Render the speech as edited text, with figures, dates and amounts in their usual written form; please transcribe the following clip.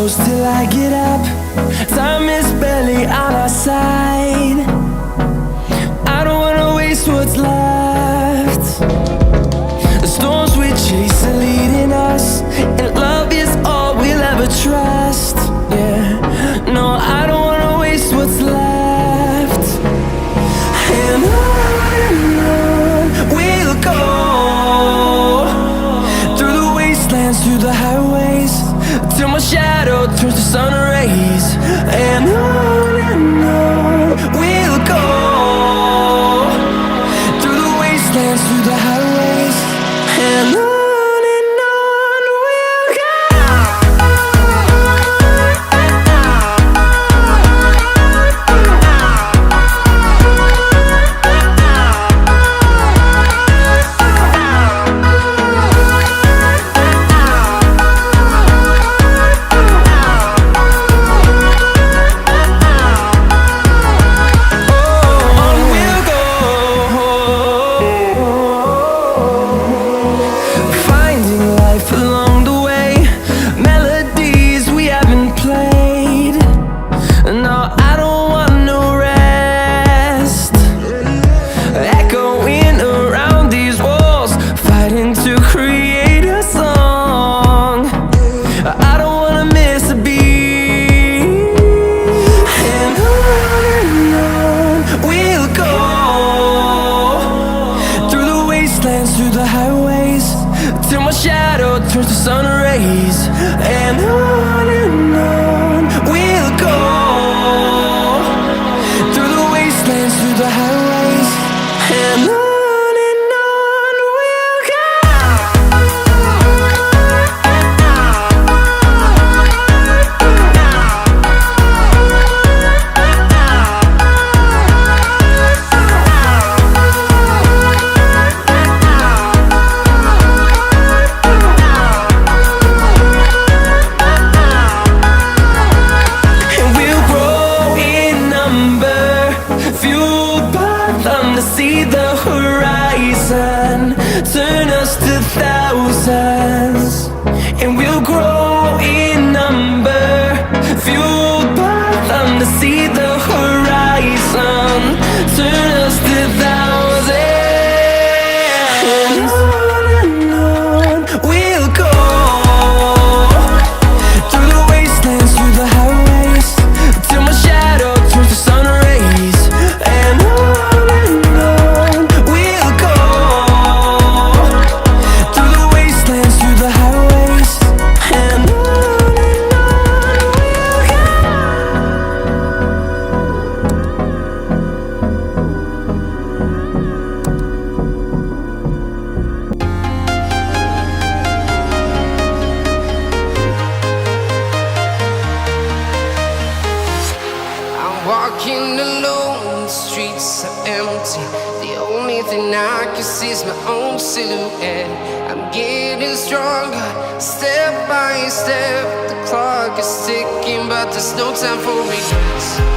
close till I get up. Time is barely on our side. I don't wanna waste what's left. The storms we chase are leading us, and love is all we'll ever trust. Yeah, no, I don't wanna waste what's left. And on we'll go, through the wastelands, through the highways, till my shadow turns to sun rays. And on we'll go, through the wastelands, through the highways, and on. Through the highways, till my shadow turns to sun rays. And on we'll go, through the wastelands, through the highways, and on we'll go. See the horizon turn us to thousands, and we'll grow in number, fueled by them to see the horizon turn us to thousands. And on we'll go, through the wastelands, through the highways, till my shadow turns to sun rays. And walking alone, the streets are empty. The only thing I can see is my own silhouette. I'm getting stronger, step by step. The clock is ticking, but there's no time for regrets.